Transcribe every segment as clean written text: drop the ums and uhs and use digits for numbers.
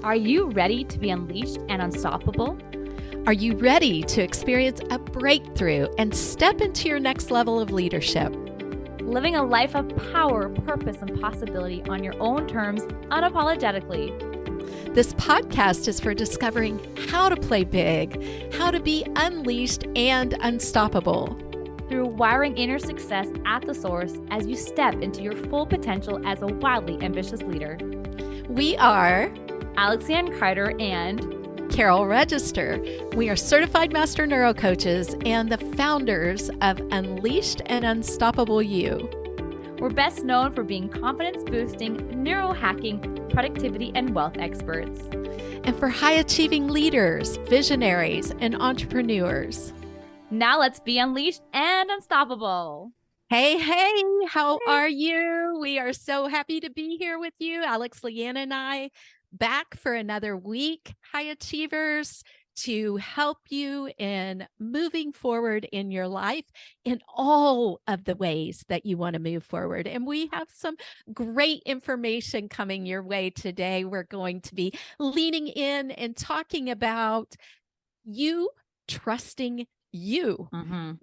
Are you ready to be unleashed and unstoppable? Are you ready to experience a breakthrough and step into your next level of leadership? Living a life of power, purpose, and possibility on your own terms, unapologetically. This podcast is for discovering how to play big, how to be unleashed and unstoppable. Through wiring inner success at the source as you step into your full potential as a wildly ambitious leader. We are Alexanne Carter and Carol Register. We are certified Master Neurocoaches and the founders of Unleashed and Unstoppable You. We're best known for being confidence-boosting, neurohacking, productivity, and wealth experts. And for high-achieving leaders, visionaries, and entrepreneurs. Now let's be unleashed and unstoppable. Hey, how are you? We are so happy to be here with you. Alex, Leanne, and I back for another week, high achievers, to help you in moving forward in your life in all of the ways that you want to move forward. And we have some great information coming your way today. We're going to be leaning in and talking about you trusting you,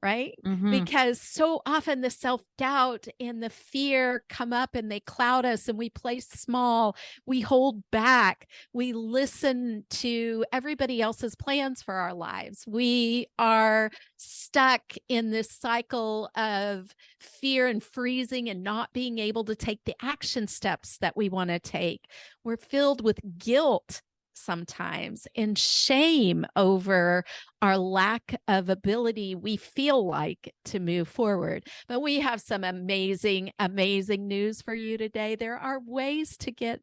right? Because so often the self-doubt and the fear come up and they cloud us and we play small, we hold back, we listen to everybody else's plans for our lives. We are stuck in this cycle of fear and freezing and not being able to take the action steps that we want to take. We're filled with guilt sometimes and shame over our lack of ability, we feel like, to move forward. But we have some amazing news for you today. There are ways to get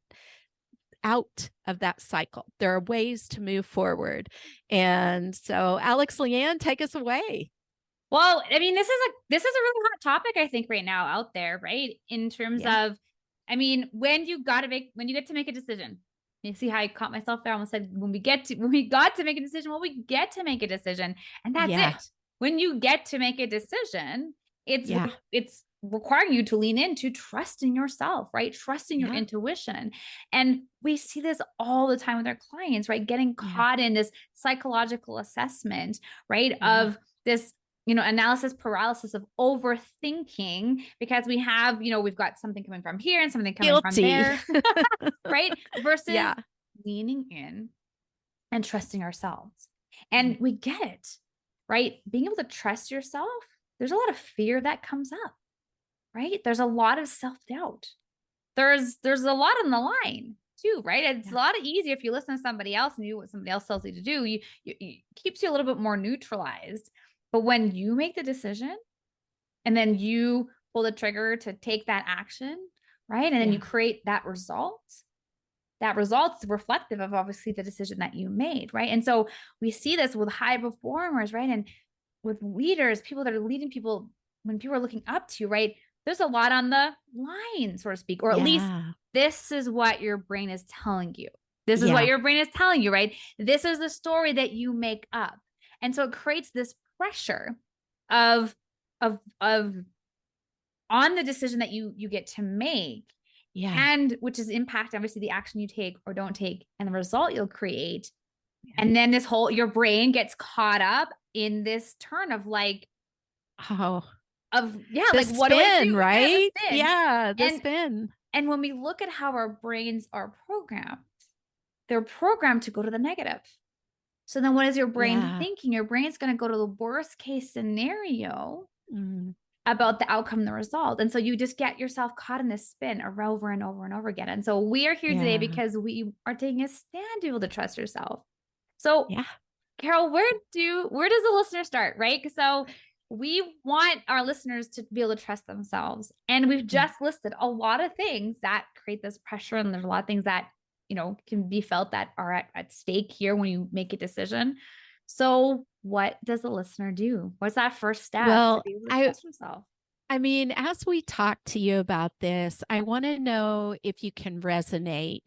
out of that cycle. There are ways to move forward. And so, Alex, Leanne, take us away. Well, I mean, this is a really hot topic, I think, right now out there, right? In terms of, I mean, when you get to make a decision. You see how I caught myself there? I almost said when we got to make a decision, well, we get to make a decision. And that's it. When you get to make a decision, it's requiring you to lean into trusting yourself, right? Trusting your intuition. And we see this all the time with our clients, right? Getting caught in this psychological assessment, right? Of this, analysis paralysis of overthinking because we have, we've got something coming from here and something coming from there, right? Versus leaning in and trusting ourselves. And we get it, right? Being able to trust yourself, there's a lot of fear that comes up, right? There's a lot of self-doubt. There's a lot on the line too, right? It's a lot easier if you listen to somebody else and do what somebody else tells you to do. It keeps you a little bit more neutralized. But when you make the decision and then you pull the trigger to take that action, right? And then you create that result's reflective of obviously the decision that you made, right? And so we see this with high performers, right? And with leaders, people that are leading people, when people are looking up to you, right? There's a lot on the line, so to speak, or at least this is what your brain is telling you. This is what your brain is telling you, right? This is the story that you make up. And so it creates this pressure of on the decision that you get to make, and which is impact obviously the action you take or don't take and the result you'll create. And then your brain gets caught up in this turn of like, the like spin, what do I do? Right? The spin. And when we look at how our brains are programmed, they're programmed to go to the negative. So then what is your brain thinking? Your brain's going to go to the worst case scenario about the outcome, the result. And so you just get yourself caught in this spin over and over and over again. And so we are here today because we are taking a stand to be able to trust yourself. So Carol, where does the listener start, right? So we want our listeners to be able to trust themselves. And we've just listed a lot of things that create this pressure. And there's a lot of things that can be felt that are at stake here when you make a decision. So what does the listener do? What's that first step to be able to trust yourself? I mean, as we talk to you about this, I want to know if you can resonate,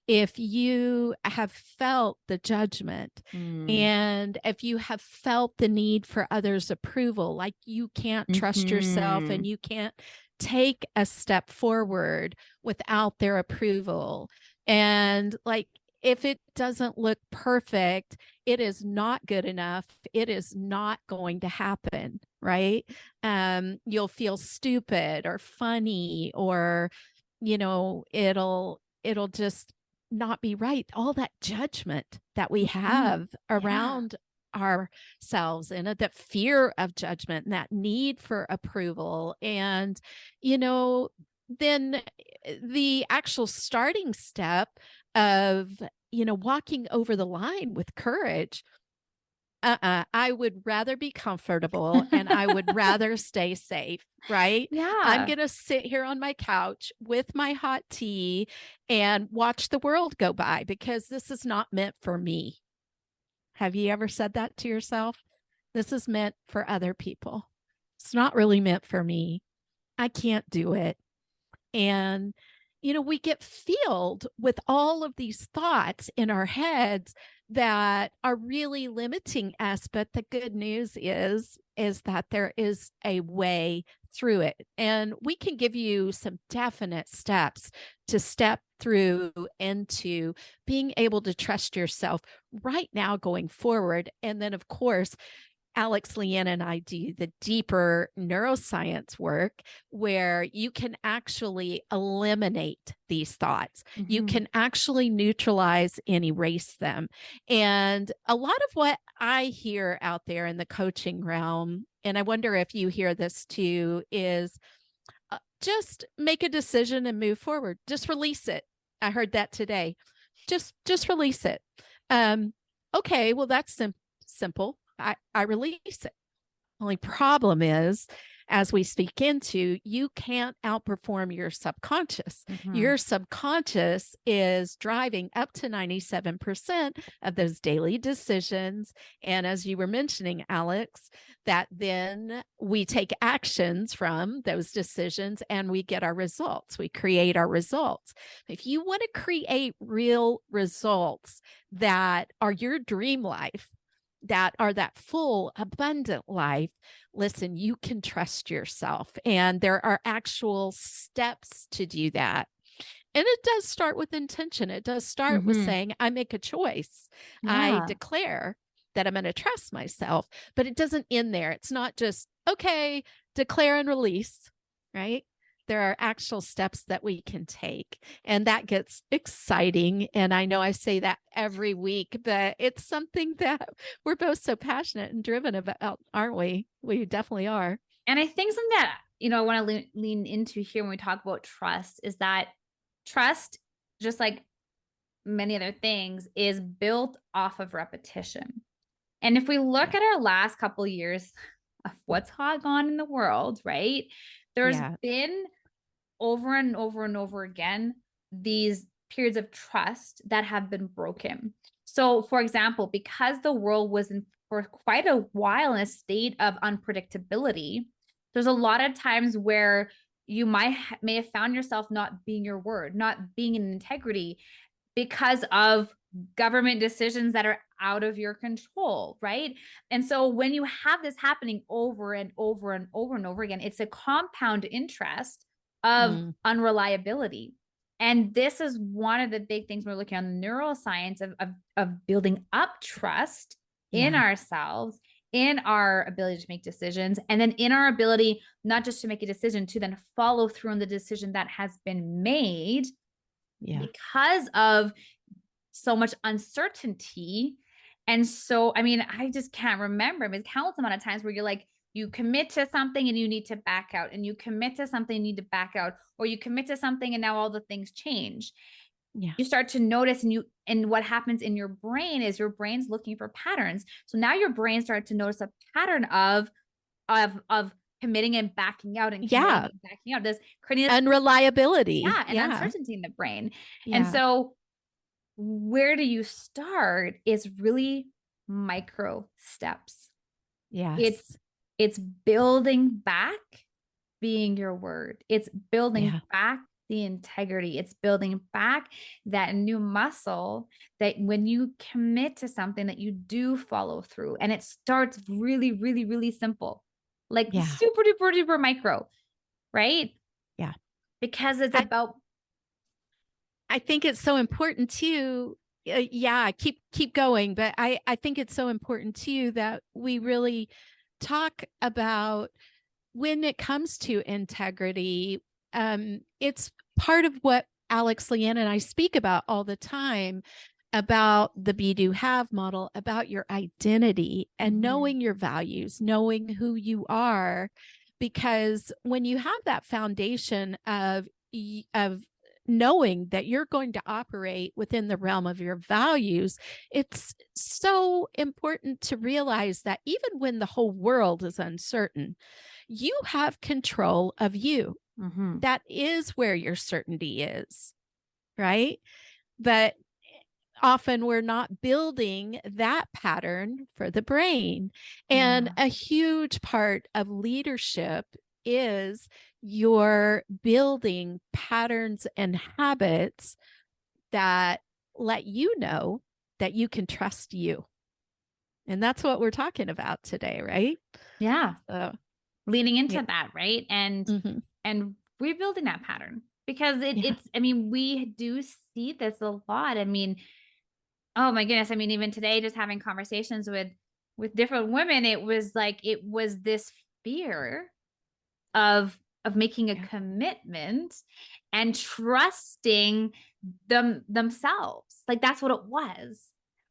if you have felt the judgment and if you have felt the need for others' approval, like you can't trust yourself and you can't take a step forward without their approval. And like, if it doesn't look perfect, it is not good enough. It is not going to happen, right? You'll feel stupid or funny, or, it'll just not be right. All that judgment that we Mhm. have Yeah. around ourselves, and that fear of judgment and that need for approval. And, then the actual starting step of, walking over the line with courage. I would rather be comfortable, and I would rather stay safe, right? I'm Yeah. going to sit here on my couch with my hot tea and watch the world go by, because this is not meant for me. Have you ever said that to yourself? This is meant for other people. It's not really meant for me. I can't do it. And, we get filled with all of these thoughts in our heads that are really limiting us. But the good news is that there is a way through it. And we can give you some definite steps to step through into being able to trust yourself right now going forward. And then, of course, Alex, Leanne, and I do the deeper neuroscience work, where you can actually eliminate these thoughts. You Mhm. can actually neutralize and erase them. And a lot of what I hear out there in the coaching realm, and I wonder if you hear this too, is just make a decision and move forward. Just release it. I heard that today. Just release it. Um, okay, well, that's simple. I release it. Only problem is, as we speak into, you can't outperform your subconscious. Mhm. Your subconscious is driving up to 97% of those daily decisions. And as you were mentioning, Alex, that then we take actions from those decisions and we get our results. We create our results. If you want to create real results that are your dream life, that are that full, abundant life, listen, you can trust yourself. And there are actual steps to do that. And it does start with intention. It does start with Mhm. saying, I make a choice. I Yeah. declare that I'm going to trust myself, but it doesn't end there. It's not just, okay, declare and release, right? There are actual steps that we can take, and that gets exciting. And I know I say that every week, but it's something that we're both so passionate and driven about, aren't we? We definitely are. And I think something that, I want to lean into here when we talk about trust is that trust, just like many other things, is built off of repetition. And if we look Yeah. at our last couple of years of what's gone on in the world, right? There's Yeah. been over and over and over again these periods of trust that have been broken. So, for example, because the world was in for quite a while in a state of unpredictability, there's a lot of times where you may have found yourself not being your word, not being in integrity because of government decisions that are out of your control, right? And so when you have this happening over and over and over and over again, it's a compound interest of Mm, unreliability. And this is one of the big things we're looking on the neuroscience of building up trust in yeah. ourselves, in our ability to make decisions, and then in our ability not just to make a decision, to then follow through on the decision that has been made Yeah. because of so much uncertainty. And so, I mean, I just can't remember. I mean, countless amount of times where you're like, you commit to something and you need to back out, and you commit to something and you need to back out, or you commit to something and now all the things change. Yeah. You start to notice, and what happens in your brain is your brain's looking for patterns. So now your brain starts to notice a pattern of committing and backing out, and committing Yeah. and backing out. This creating this, Unreliability. yeah, and Yeah. uncertainty in the brain. And Yeah. so where do you start is really micro steps. It's Yes. it's building back being your word. It's building Yeah. back the integrity. It's building back that new muscle that when you commit to something that you do follow through. And it starts really, really, really simple. Like Yeah. super duper duper micro, right? Yeah. Because it's I about I think it's so important too. yeah, keep going. But I think it's so important too that we really talk about when it comes to integrity. It's part of what Alex, Leanne, and I speak about all the time about the be do have model, about your identity and knowing your values, knowing who you are. Because when you have that foundation of knowing that you're going to operate within the realm of your values, it's so important to realize that even when the whole world is uncertain, you have control of you. That is where your certainty is, right? But often we're not building that pattern for the brain. And a huge part of leadership is you're building patterns and habits that let you know that you can trust you. And that's what we're talking about today, right? Yeah. So, Leaning into yeah. that, right? And rebuilding that pattern, because Yeah. it's, I mean, we do see this a lot. I mean, oh my goodness. I mean, even today, just having conversations with different women, it was like, it was this fear of making a commitment and trusting themselves. Like that's what it was.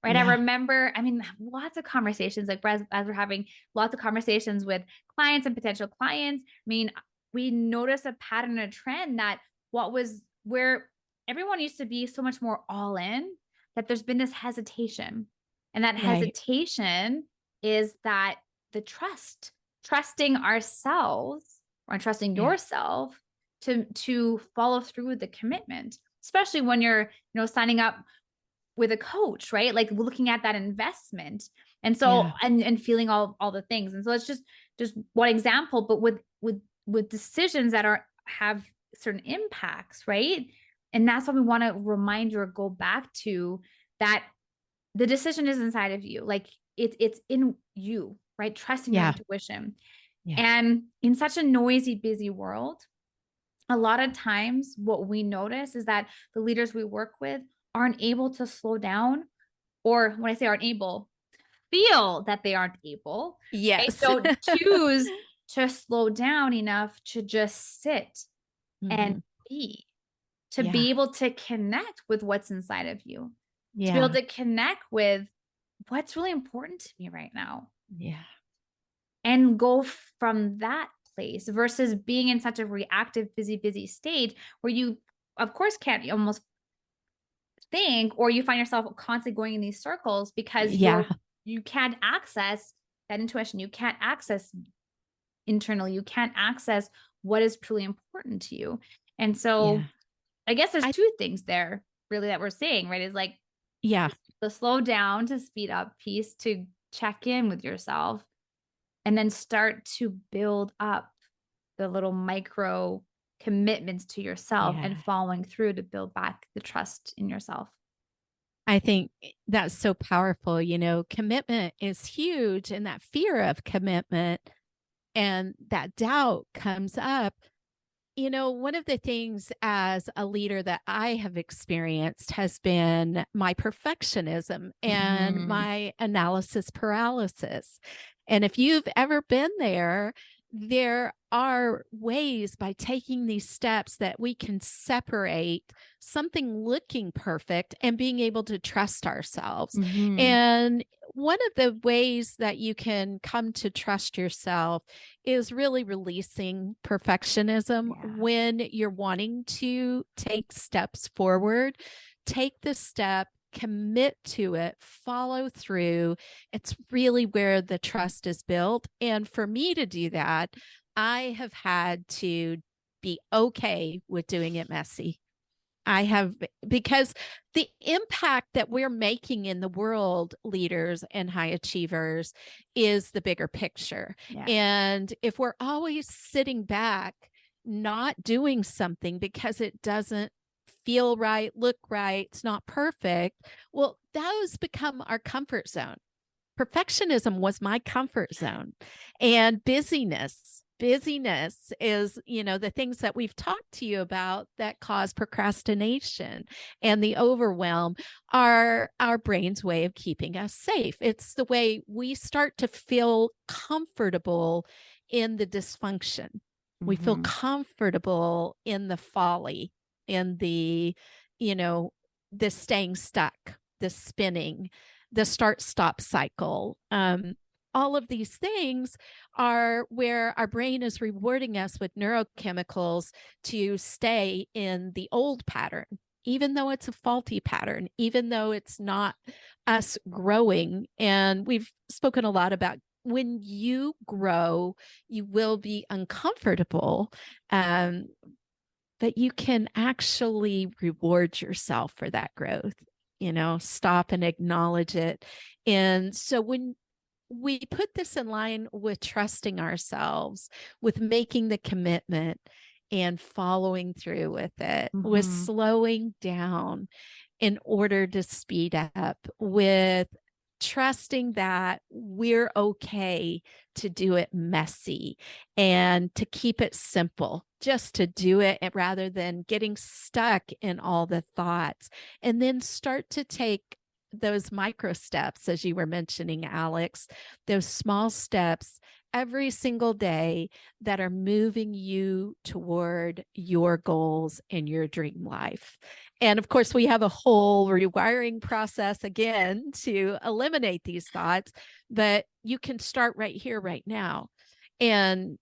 Right. I Yeah. remember, I mean, lots of conversations, like as we're having lots of conversations with clients and potential clients. I mean, we notice a pattern, a trend that what was where everyone used to be so much more all in, that there's been this hesitation. And that Right. hesitation is that the trusting ourselves or trusting Yeah. yourself to follow through with the commitment, especially when you're, signing up with a coach, right? Like looking at that investment. And so, Yeah. and feeling all the things. And so it's just one example, but with decisions that have certain impacts, right? And that's what we want to remind you or go back to, that the decision is inside of you. Like it's in you, right? Trusting your Yeah. intuition. Yeah. And in such a noisy, busy world, a lot of times what we notice is that the leaders we work with aren't able to slow down, or when I say aren't able, feel that they aren't able. They Yes. don't choose to slow down enough to just sit and be, to Yeah. be able to connect with what's inside of you, to be able Yeah. to connect with what's really important to me right now, Yeah. and go from that place versus being in such a reactive, busy state where you, of course, can't almost think, or you find yourself constantly going in these circles because Yeah. you can't access that intuition. You can't access internally. You can't access what is truly important to you. And so Yeah. I guess there's I two things there really that we're saying, right? Is like yeah. the slow down to speed up piece, to check in with yourself, and then start to build up the little micro commitments to yourself Yeah. and following through to build back the trust in yourself. I think that's so powerful. Commitment is huge, and that fear of commitment and that doubt comes up. One of the things as a leader that I have experienced has been my perfectionism and my analysis paralysis. And if you've ever been there are ways by taking these steps that we can separate something looking perfect and being able to trust ourselves. And one of the ways that you can come to trust yourself is really releasing perfectionism. When you're wanting to take steps forward, take the step, commit to it, follow through. It's really where the trust is built. And for me to do that, I have had to be okay with doing it messy. I have, because the impact that we're making in the world, leaders and high achievers, is the bigger picture. And if we're always sitting back, not doing something because it doesn't feel right, look right, it's not perfect, well, those become our comfort zone. Perfectionism was my comfort zone, and busyness busyness is, the things that we've talked to you about that cause procrastination and the overwhelm are our brain's way of keeping us safe. It's the way we start to feel comfortable in the dysfunction. We feel comfortable in the folly, in the, the staying stuck, the spinning, the start-stop cycle. All of these things are where our brain is rewarding us with neurochemicals to stay in the old pattern, even though it's a faulty pattern, even though it's not us growing. And we've spoken a lot about when you grow, you will be uncomfortable. But you can actually reward yourself for that growth, stop and acknowledge it. And so when we put this in line with trusting ourselves, with making the commitment and following through with it, with slowing down in order to speed up, with trusting that we're okay to do it messy and to keep it simple, just to do it rather than getting stuck in all the thoughts, and then start to take those micro steps, as you were mentioning, Alex, those small steps every single day that are moving you toward your goals and your dream life. And of course, we have a whole rewiring process again to eliminate these thoughts, but you can start right here, right now. And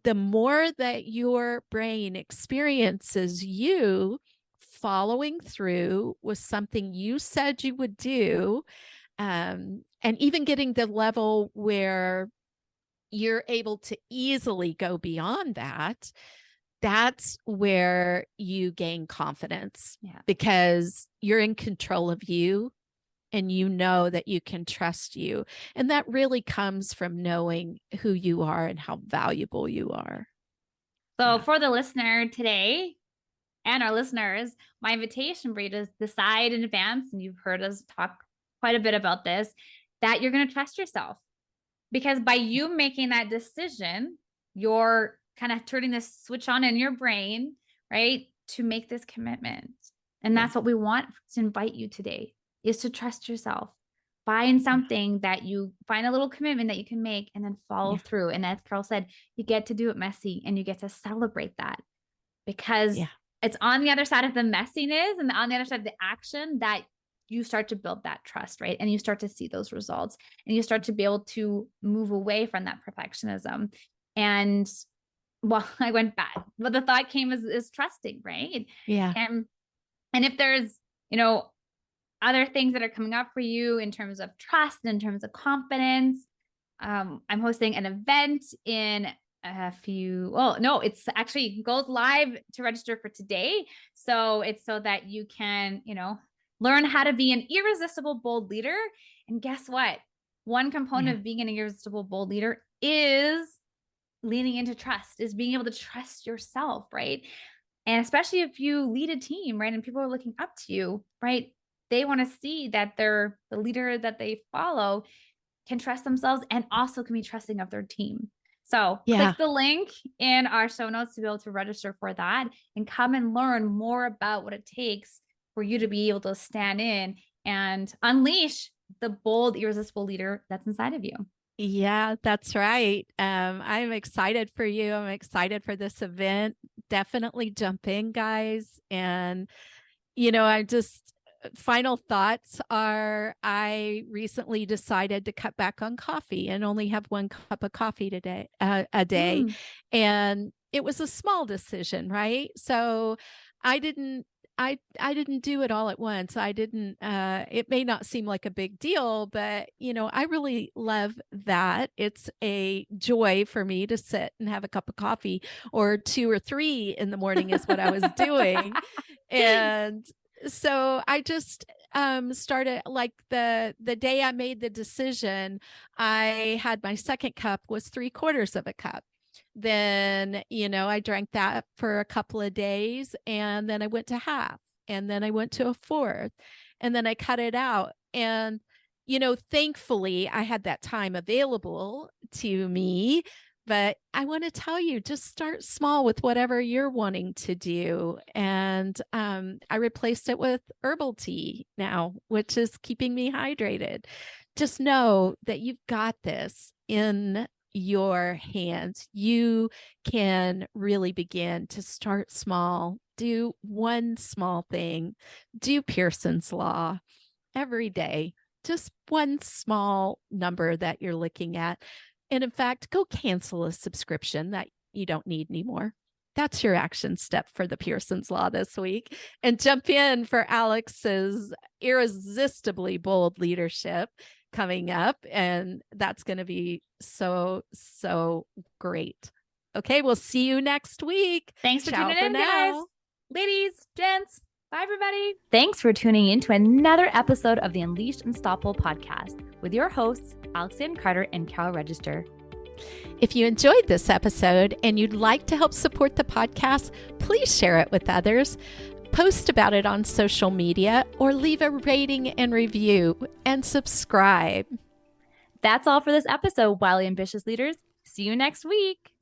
the more that your brain experiences you following through with something you said you would do, and even getting the level where you're able to easily go beyond that, that's where you gain confidence. Yeah. Because you're in control of you and you know that you can trust you. And that really comes from knowing who you are and how valuable you are. So for the listener today and our listeners, my invitation for you to decide in advance, and you've heard us talk quite a bit about this, that you're going to trust yourself. Because by you making that decision, you're kind of turning this switch on in your brain, right, to make this commitment. And that's what we want to invite you today, is to trust yourself. Find something that you find a little commitment that you can make and then follow through. And as Carol said, you get to do it messy and you get to celebrate that, because it's on the other side of the messiness and on the other side of the action that you start to build that trust, right? And you start to see those results and you start to be able to move away from that perfectionism. And well, I went back, but the thought came is trusting, right? Yeah. And if there's, other things that are coming up for you in terms of trust, in terms of confidence, I'm hosting an event in a few, it's actually goes live to register for today. So it's so that you can, learn how to be an irresistible, bold leader. And guess what? One component of being an irresistible, bold leader is leaning into trust, is being able to trust yourself, right? And especially if you lead a team, right? And people are looking up to you, right? They want to see that the leader that they follow can trust themselves and also can be trusting of their team. So click the link in our show notes to be able to register for that and come and learn more about what it takes for you to be able to stand in and unleash the bold, irresistible leader that's inside of you. Yeah, that's right. I'm excited for you. I'm excited for this event. Definitely jump in, guys. And, I just, final thoughts are, I recently decided to cut back on coffee and only have one cup of coffee a day. And it was a small decision, right? So I didn't do it all at once. I didn't, it may not seem like a big deal, but I really love that. It's a joy for me to sit and have a cup of coffee, or 2 or 3 in the morning is what I was doing. And so I just started, like, the day I made the decision, I had my second cup was 3/4 of a cup. Then, I drank that for a couple of days, and then I went to half, and then I went to a fourth, and then I cut it out. And, thankfully I had that time available to me, But I want to tell you, just start small with whatever you're wanting to do. And I replaced it with herbal tea now, which is keeping me hydrated. Just know that you've got this in your hands. You can really begin to start small, do one small thing, do Pearson's Law every day, just one small number that you're looking at. And in fact, go cancel a subscription that you don't need anymore. That's your action step for the Pearson's Law this week. And jump in for Alex's irresistibly bold leadership coming up. And that's going to be so, so great. Okay, we'll see you next week. Thanks for Ciao tuning for in, now. guys. Ladies, gents, bye, everybody. Thanks for tuning in to another episode of the Unleashed Unstoppable podcast with your hosts, Alexandra Carter and Carol Register. If you enjoyed this episode and you'd like to help support the podcast, please share it with others, post about it on social media, or leave a rating and review and subscribe. That's all for this episode, Wildly Ambitious Leaders. See you next week.